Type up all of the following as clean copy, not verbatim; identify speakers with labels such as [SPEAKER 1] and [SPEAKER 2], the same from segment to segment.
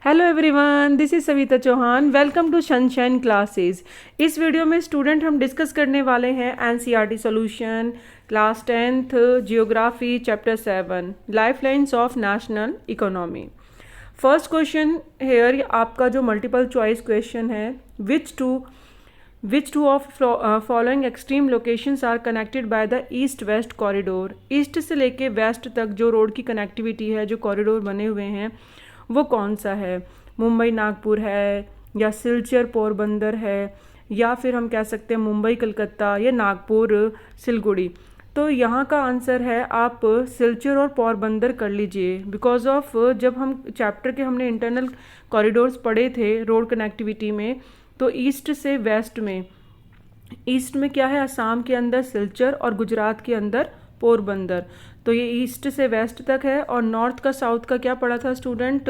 [SPEAKER 1] Hello everyone, this is Savita Chauhan. Welcome to Sunshine Classes. इस video में student हम discuss करने वाले हैं NCERT solution class 10th geography chapter 7 lifelines of national economy. First question here आपका जो मल्टीपल चॉइस क्वेश्चन है, which two of following extreme locations are connected by the east west corridor. East से लेके waste तक जो road की connectivity है, जो कॉरिडोर बने हुए हैं, वो कौन सा है? मुंबई नागपुर है, या सिलचर पोरबंदर है, या फिर हम कह सकते हैं मुंबई कलकत्ता, या नागपुर सिलगुड़ी। तो यहाँ का आंसर है, आप सिलचर और पोरबंदर कर लीजिए। बिकॉज ऑफ जब हम चैप्टर के हमने इंटरनल कॉरिडोर्स पढ़े थे रोड कनेक्टिविटी में, तो ईस्ट से वेस्ट में, ईस्ट में क्या है, असम के अंदर सिलचर और गुजरात के अंदर पोरबंदर। तो ये ईस्ट से वेस्ट तक है। और नॉर्थ का साउथ का क्या पढ़ा था स्टूडेंट?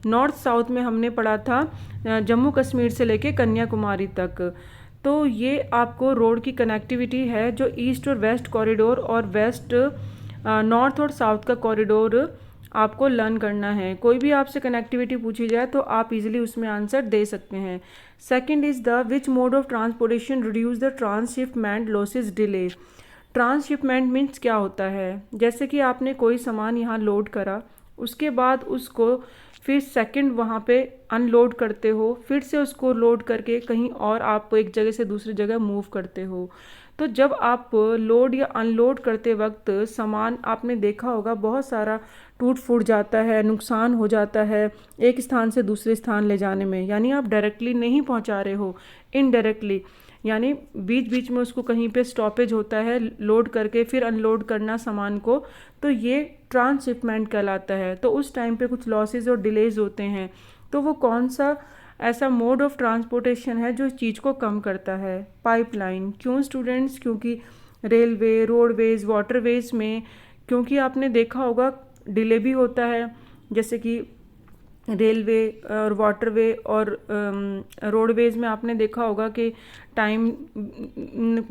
[SPEAKER 1] नॉर्थ साउथ में हमने पढ़ा था जम्मू कश्मीर से लेके कन्याकुमारी तक। तो ये आपको रोड की कनेक्टिविटी है जो ईस्ट और वेस्ट कॉरिडोर और वेस्ट नॉर्थ और साउथ का कॉरिडोर आपको लर्न करना है। कोई भी आपसे कनेक्टिविटी पूछी जाए तो आप इजीली उसमें आंसर दे सकते हैं। Second is the which mode of transportation reduce the transshipment losses delay. Transshipment means क्या होता है? जैसे कि आपने कोई सामान यहाँ लोड करा, उसके बाद उसको फिर सेकंड वहाँ पे अनलोड करते हो, फिर से उसको लोड करके कहीं और आप एक जगह से दूसरी जगह मूव करते हो। तो जब आप लोड या अनलोड करते वक्त सामान आपने देखा होगा बहुत सारा टूट फूट जाता है, नुकसान हो जाता है एक स्थान से दूसरे स्थान ले जाने में। यानी आप डायरेक्टली नहीं पहुंचा रहे हो, इनडायरेक्टली, यानी बीच बीच में उसको कहीं पे स्टॉपेज होता है लोड करके फिर अनलोड करना सामान को। तो ये ट्रांसशिपमेंट कहलाता है। तो उस टाइम पे कुछ लॉसेज और डिलेज होते हैं। तो वो कौन सा ऐसा मोड ऑफ ट्रांसपोर्टेशन है जो इस चीज़ को कम करता है? पाइपलाइन। क्यों स्टूडेंट्स? क्योंकि रेलवे, रोडवेज, वाटरवेज में, क्योंकि आपने देखा होगा डिले भी होता है। जैसे कि रेलवे और वाटरवे और रोडवेज में आपने देखा होगा कि टाइम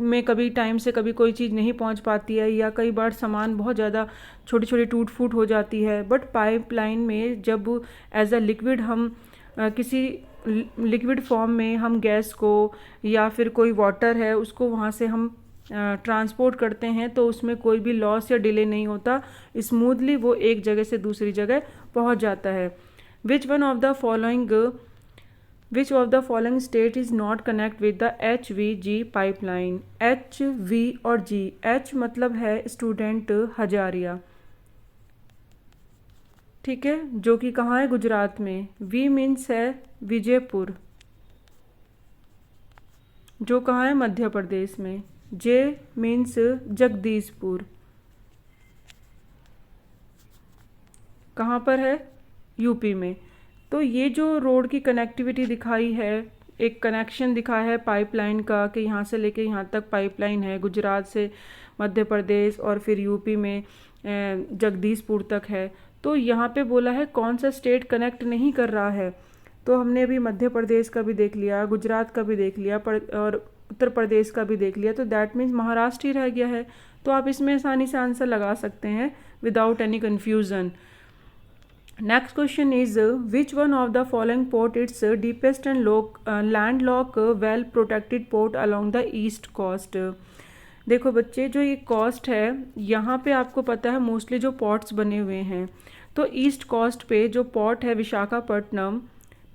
[SPEAKER 1] में कभी टाइम से कभी कोई चीज़ नहीं पहुंच पाती है, या कई बार सामान बहुत ज़्यादा छोटी छोटी टूट फूट हो जाती है। बट पाइपलाइन में जब एज अ लिक्विड हम किसी लिक्विड फॉर्म में हम गैस को या फिर कोई वाटर है उसको वहाँ से हम ट्रांसपोर्ट करते हैं, तो उसमें कोई भी लॉस या डिले नहीं होता, स्मूथली वो एक जगह से दूसरी जगह पहुँच जाता है। Which one of the following state is not connect with the HVG pipeline? H, V और G। H मतलब है स्टूडेंट हजारिया, ठीक है, जो कि कहाँ है? गुजरात में। V मीन्स है विजयपुर, जो कहाँ है? मध्य प्रदेश में। J मीन्स जगदीशपुर, कहाँ पर है? यूपी में। तो ये जो रोड की कनेक्टिविटी दिखाई है, एक कनेक्शन दिखा है पाइपलाइन का कि यहाँ से लेके यहाँ तक पाइपलाइन है, गुजरात से मध्य प्रदेश और फिर यूपी में जगदीशपुर तक है। तो यहाँ पे बोला है कौन सा स्टेट कनेक्ट नहीं कर रहा है। तो हमने अभी मध्य प्रदेश का भी देख लिया, गुजरात का भी देख लिया और उत्तर प्रदेश का भी देख लिया। तो दैट मीन्स महाराष्ट्र ही रह गया है। तो आप इसमें आसानी से आंसर लगा सकते हैं without any confusion. Next question is which one of the following port its deepest and landlocked well protected port along the east coast? देखो बच्चे, जो ये कोस्ट है यहाँ पे आपको पता है मोस्टली जो पोर्ट्स बने हुए हैं। तो ईस्ट कोस्ट पे जो पोर्ट है विशाखापट्टनम,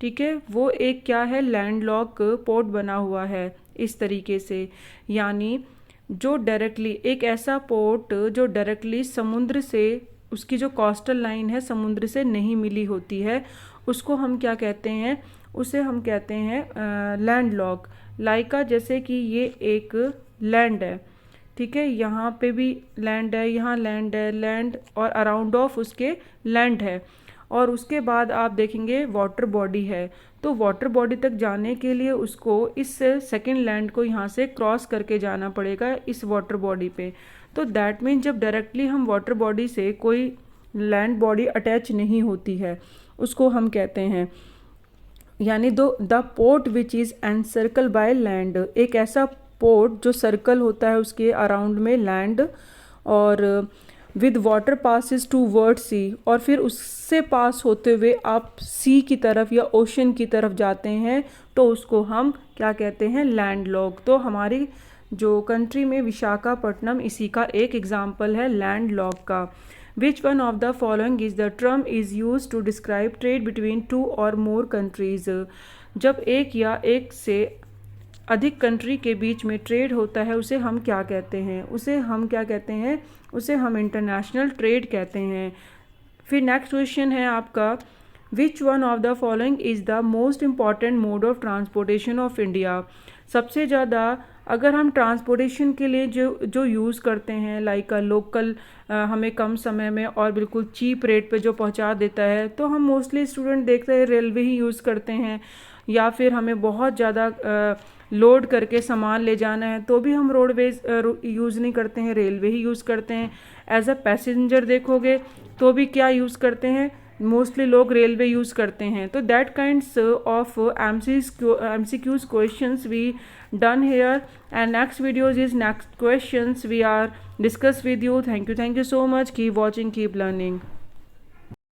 [SPEAKER 1] ठीक है, वो एक क्या है? लैंडलॉक पोर्ट बना हुआ है इस तरीके से। यानी जो डायरेक्टली एक ऐसा पोर्ट जो डायरेक्टली समुद्र से, उसकी जो कोस्टल लाइन है समुद्र से नहीं मिली होती है, उसको हम क्या कहते हैं? उसे हम कहते हैं लैंडलॉक। लाइका जैसे कि ये एक लैंड है, ठीक है, यहाँ पे भी लैंड है, यहाँ लैंड है, लैंड और अराउंड ऑफ उसके लैंड है। और उसके बाद आप देखेंगे वाटर बॉडी है। तो वाटर बॉडी तक जाने के लिए उसको इस सेकंड लैंड को यहाँ से क्रॉस करके जाना पड़ेगा इस वाटर बॉडी पे। तो दैट मीन जब डायरेक्टली हम वाटर बॉडी से कोई लैंड बॉडी अटैच नहीं होती है, उसको हम कहते हैं, यानी the port which is encircle by land, एक ऐसा पोर्ट जो सर्कल होता है उसके अराउंड में लैंड और with water passes towards sea, और फिर उससे पास होते हुए आप सी की तरफ या ओशन की तरफ जाते हैं तो उसको हम क्या कहते हैं, लैंड लॉक। तो हमारी जो कंट्री में विशाखापट्टनम इसी का एक एग्जाम्पल है लैंड लॉक का। Which one of the following is the term is use to describe trade between two or more countries. जब एक या एक से अधिक कंट्री के बीच में ट्रेड होता है उसे हम क्या कहते हैं, उसे हम क्या कहते हैं, उसे हम इंटरनेशनल ट्रेड कहते हैं। फिर नेक्स्ट क्वेश्चन है आपका, विच one of the following is the most important mode of transportation of India. सबसे ज़्यादा अगर हम ट्रांसपोर्टेशन के लिए जो यूज़ करते हैं, लाइक लोकल हमें कम समय में और बिल्कुल चीप रेट पे जो पहुंचा देता है, तो हम मोस्टली स्टूडेंट देखते हैं रेलवे ही यूज़ करते हैं। या फिर हमें बहुत ज़्यादा लोड करके सामान ले जाना है तो भी हम रोडवेज यूज़ नहीं करते हैं, रेलवे ही यूज़ करते हैं। एज अ पैसेंजर देखोगे तो भी क्या यूज़ करते हैं, मोस्टली लोग रेलवे यूज़ करते हैं। तो that kinds of MCQs questions we done here, and next videos is next questions we are discuss with you. Thank you so much. Keep watching, keep learning.